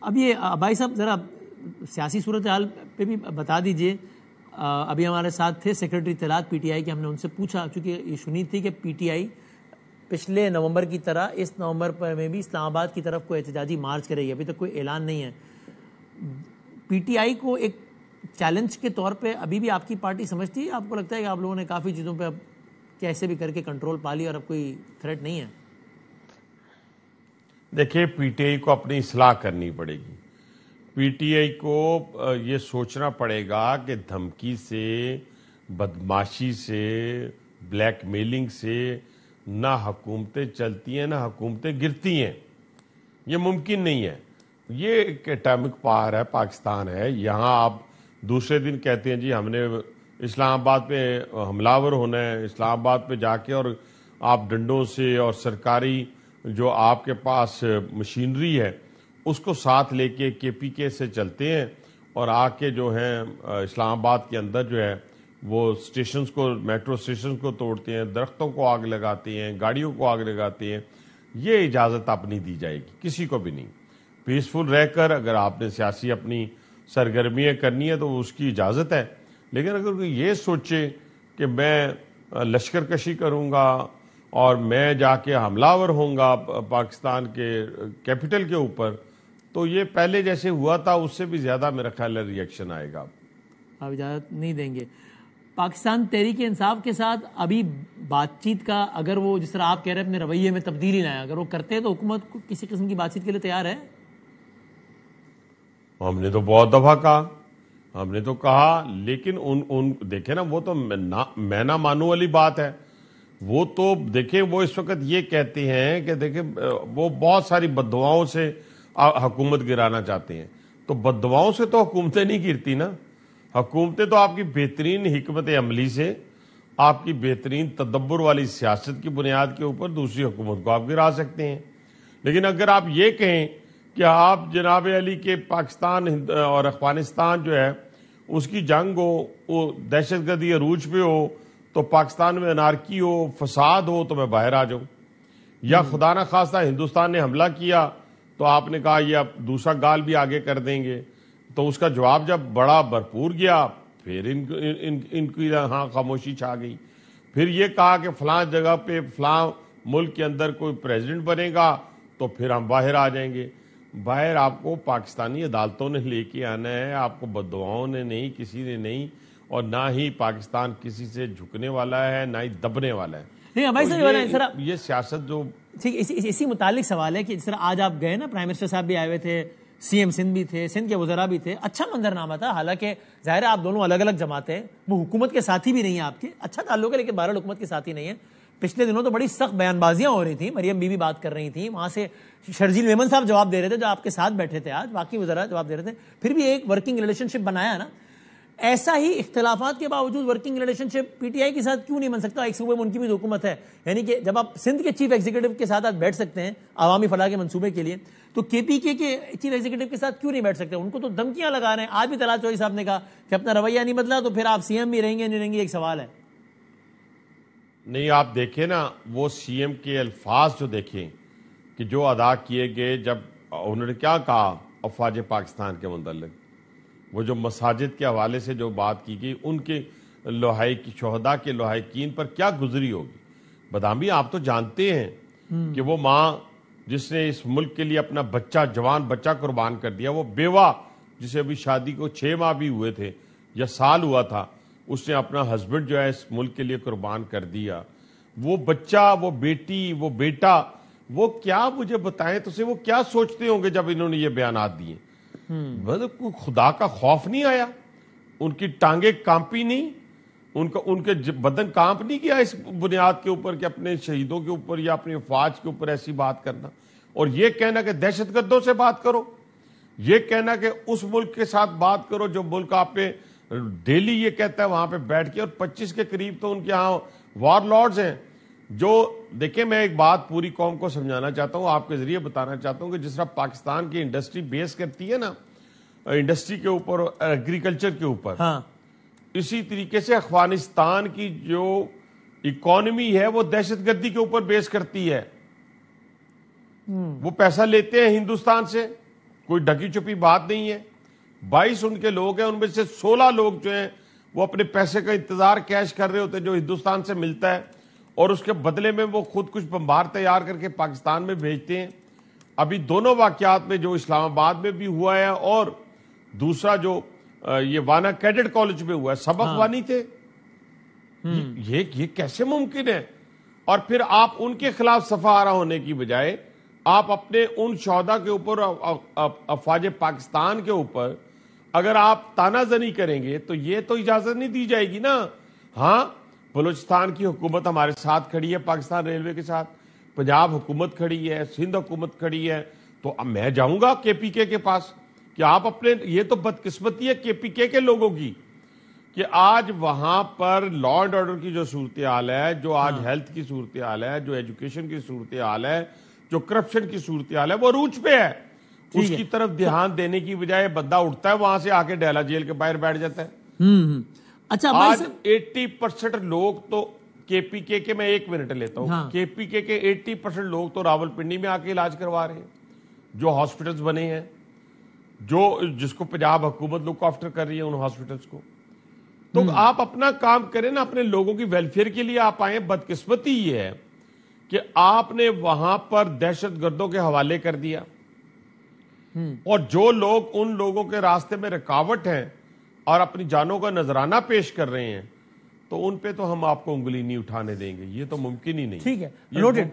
اب یہ بھائی صاحب ذرا سیاسی صورتحال پہ بھی بتا دیجئے. ابھی ہمارے ساتھ تھے سیکرٹری اطلاعات پی ٹی آئی کے. ہم نے ان سے پوچھا چونکہ یہ سنی تھی کہ پی ٹی آئی پچھلے نومبر کی طرح اس نومبر پر میں بھی اسلام آباد کی طرف کوئی احتجاجی مارچ کرے گی. ابھی تک کوئی اعلان نہیں ہے. پی ٹی آئی کو ایک چیلنج کے طور پہ ابھی بھی آپ کی پارٹی سمجھتی ہے؟ آپ کو لگتا ہے کہ آپ لوگوں نے کافی چیزوں پہ اب کیسے بھی کر کے کنٹرول پا لی اور اب کوئی تھریٹ نہیں ہے؟ دیکھیں پی ٹی آئی کو اپنی اصلاح کرنی پڑے گی. پی ٹی آئی کو یہ سوچنا پڑے گا کہ دھمکی سے، بدماشی سے، بلیک میلنگ سے نہ حکومتیں چلتی ہیں نہ حکومتیں گرتی ہیں. یہ ممکن نہیں ہے. یہ ایک ایٹامک پاور ہے، پاکستان ہے. یہاں آپ دوسرے دن کہتے ہیں جی ہم نے اسلام آباد پہ حملہ آور ہونا ہے، اسلام آباد پہ جا کے اور آپ ڈنڈوں سے اور سرکاری جو آپ کے پاس مشینری ہے اس کو ساتھ لے کے پی کے سے چلتے ہیں اور آ کے جو ہیں اسلام آباد کے اندر جو ہے وہ اسٹیشنز کو، میٹرو اسٹیشنز کو توڑتے ہیں، درختوں کو آگ لگاتے ہیں، گاڑیوں کو آگ لگاتے ہیں. یہ اجازت آپ نہیں دی جائے گی کسی کو بھی نہیں. پیسفل رہ کر اگر آپ نے سیاسی اپنی سرگرمیاں کرنی ہے تو اس کی اجازت ہے. لیکن اگر کوئی یہ سوچے کہ میں لشکر کشی کروں گا اور میں جا کے حملہ آور ہوں گا پاکستان کے کیپٹل کے اوپر، تو یہ پہلے جیسے ہوا تھا اس سے بھی زیادہ میرا خیال ہے ری ایکشن آئے گا. آپ اجازت نہیں دیں گے؟ پاکستان تحریک انصاف کے ساتھ ابھی بات چیت کا، اگر وہ جس طرح آپ کہہ رہے ہیں اپنے رویے میں تبدیلی لائیں، اگر وہ کرتے ہیں تو حکومت کسی قسم کی بات چیت کے لیے تیار ہے؟ ہم نے تو بہت دفعہ کہا، ہم نے تو کہا، لیکن ان دیکھیں نا، وہ تو میں نہ مانوں والی بات ہے. وہ تو دیکھیں وہ اس وقت یہ کہتے ہیں کہ دیکھیں وہ بہت ساری بددعاؤں سے حکومت گرانا چاہتے ہیں. تو بددعاؤں سے تو حکومتیں نہیں گرتی نا. حکومتیں تو آپ کی بہترین حکمت عملی سے، آپ کی بہترین تدبر والی سیاست کی بنیاد کے اوپر دوسری حکومت کو آپ گرا سکتے ہیں. لیکن اگر آپ یہ کہیں کہ آپ جناب علی کے پاکستان اور افغانستان جو ہے اس کی جنگ ہو، وہ دہشت گردی عروج پہ ہو، تو پاکستان میں انارکی ہو، فساد ہو، تو میں باہر آ جاؤں. یا خدا نہ خواستہ ہندوستان نے حملہ کیا تو آپ نے کہا یہ اب دوسرا گال بھی آگے کر دیں گے. تو اس کا جواب جب بڑا بھرپور گیا پھر ان کی ہاں خاموشی چھا گئی. پھر یہ کہا کہ فلاں جگہ پہ فلاں ملک کے اندر کوئی پریزیڈنٹ بنے گا تو پھر ہم باہر آ جائیں گے. باہر آپ کو پاکستانی عدالتوں نے لے کے آنا ہے، آپ کو بددعاؤں نے نہیں، کسی نے نہیں، اور نہ ہی پاکستان کسی سے جھکنے والا ہے نہ ہی دبنے والا ہے. یہ سیاست جو اسی متعلق سوال ہے کہ جس طرح آج آپ گئے نا، پرائم منسٹر صاحب بھی آئے ہوئے تھے، سی ایم سندھ بھی تھے، سندھ کے وزراء بھی تھے. اچھا منظرنامہ تھا. حالانکہ ظاہر ہے آپ دونوں الگ الگ جماعتیں ہیں، وہ حکومت کے ساتھی بھی نہیں ہیں، آپ کے اچھا تعلق ہے لیکن بہرحال حکومت کے ساتھی نہیں ہیں. پچھلے دنوں تو بڑی سخت بیان بازیاں ہو رہی تھیں، مریم بی بات کر رہی تھیں، وہاں سے شرجیل میمن صاحب جواب دے رہے تھے جو آپ کے ساتھ بیٹھے تھے، آج باقی وزراء جواب دے رہے تھے. پھر بھی ایک ورکنگ ریلیشن شپ بنایا نا. ایسا ہی اختلافات کے باوجود working relation ship P T I کے ساتھ کیوں نہیں بن سکتا؟ ایک صوبے میں ان کی بھی حکومت ہے. یعنی کہ جب آپ سندھ کے چیف ایگزیکٹو کے ساتھ بیٹھ سکتے ہیں عوامی فلاح کے منصوبے کے لیے، تو کے پی کے چیف ایگزیکٹو کے ساتھ کیوں نہیں بیٹھ سکتے؟ ان کو تو دھمکیاں لگا رہے ہیں. آج بھی طلعت چودھری صاحب نے کہا کہ اپنا رویہ نہیں بدلا تو پھر آپ سی ایم بھی رہیں گے نہیں رہیں گے. ایک سوال ہے. نہیں، آپ دیکھیں نا وہ سی ایم کے الفاظ جو دیکھیں کہ جو ادا کیے گئے، جب انہوں نے کیا کہا افواج پاکستان کے متعلق، وہ جو مساجد کے حوالے سے جو بات کی گئی، ان کے شہداء کے لوحائقین پر کیا گزری ہوگی. بدامی آپ تو جانتے ہیں کہ وہ ماں جس نے اس ملک کے لیے اپنا بچہ، جوان بچہ قربان کر دیا، وہ بیوہ جسے ابھی شادی کو 6 ماہ بھی ہوئے تھے یا سال ہوا تھا، اس نے اپنا ہسبینڈ جو ہے اس ملک کے لیے قربان کر دیا. وہ بچہ، وہ بیٹی، وہ بیٹا، وہ کیا مجھے بتائیں تو سے وہ کیا سوچتے ہوں گے جب انہوں نے یہ بیانات دیے. مطلب کوئی خدا کا خوف نہیں آیا؟ ان کی ٹانگیں کانپی نہیں؟ ان کے بدن کانپ نہیں گیا اس بنیاد کے اوپر کہ اپنے شہیدوں کے اوپر یا اپنی افواج کے اوپر ایسی بات کرنا؟ اور یہ کہنا کہ دہشت گردوں سے بات کرو، یہ کہنا کہ اس ملک کے ساتھ بات کرو جو ملک آپ پہ ڈیلی یہ کہتا ہے وہاں پہ بیٹھ کے، اور 25 کے قریب تو ان کے ہاں وار لارڈز ہیں. جو دیکھیں میں ایک بات پوری قوم کو سمجھانا چاہتا ہوں، آپ کے ذریعے بتانا چاہتا ہوں کہ جس طرح پاکستان کی انڈسٹری بیس کرتی ہے نا انڈسٹری کے اوپر، ایگریکلچر کے اوپر، اسی طریقے سے افغانستان کی جو اکانومی ہے وہ دہشت گردی کے اوپر بیس کرتی ہے. وہ پیسہ لیتے ہیں ہندوستان سے کوئی ڈھکی چھپی بات نہیں ہے. 22 ان کے لوگ ہیں, ان میں سے 16 لوگ جو ہیں وہ اپنے پیسے کا انتظار کیش کر رہے ہوتے ہیں جو ہندوستان سے ملتا ہے, اور اس کے بدلے میں وہ خود کچھ بمبار تیار کر کے پاکستان میں بھیجتے ہیں. ابھی دونوں واقعات میں جو اسلام آباد میں بھی ہوا ہے اور دوسرا جو یہ وانا کیڈٹ کالج میں ہوا ہے, سب افغانی تھے. یہ کیسے ممکن ہے؟ اور پھر آپ ان کے خلاف صفحہ آرا ہونے کی بجائے آپ اپنے ان شہداء کے اوپر, افواج پاکستان کے اوپر اگر آپ تانا زنی کریں گے تو یہ تو اجازت نہیں دی جائے گی نا. ہاں, بلوچستان کی حکومت ہمارے ساتھ کھڑی ہے, پاکستان ریلوے کے ساتھ, پنجاب حکومت کھڑی ہے, سندھ حکومت کھڑی ہے, تو اب میں جاؤں گا کے پی کے پاس کہ آپ اپنے, یہ تو بدقسمتی ہے کے پی کے لوگوں کی کہ آج وہاں پر لا اینڈ آرڈر کی جو صورتحال ہے, جو آج ہیلتھ کی صورتحال ہے, جو ایجوکیشن کی صورتحال ہے, جو کرپشن کی صورتحال ہے, وہ عروج پہ ہے. اس کی طرف دھیان دینے کی بجائے بندہ اٹھتا ہے وہاں سے آ کے ڈیلا جیل کے باہر بیٹھ جاتا ہے. اچھا, آج 80% لوگ تو کے پی کے میں 1 منٹ لیتا ہوں, کے پی کے 80% لوگ تو راول پنڈی میں آ کے علاج کروا رہے ہیں, جو ہاسپٹلز بنے ہیں, جس کو پنجاب حکومت لک آفٹر کر رہی ہے ان ہاسپٹلز کو. تو آپ اپنا کام کریں نا, اپنے لوگوں کی ویلفیئر کے لیے آپ آئیں. بدقسمتی یہ ہے کہ آپ نے وہاں پر دہشت گردوں کے حوالے کر دیا, اور جو لوگ ان لوگوں کے راستے میں رکاوٹ ہیں اور اپنی جانوں کا نذرانہ پیش کر رہے ہیں, تو ان پہ تو ہم آپ کو انگلی نہیں اٹھانے دیں گے. یہ تو ممکن ہی نہیں. ٹھیک ہے, نوٹڈ.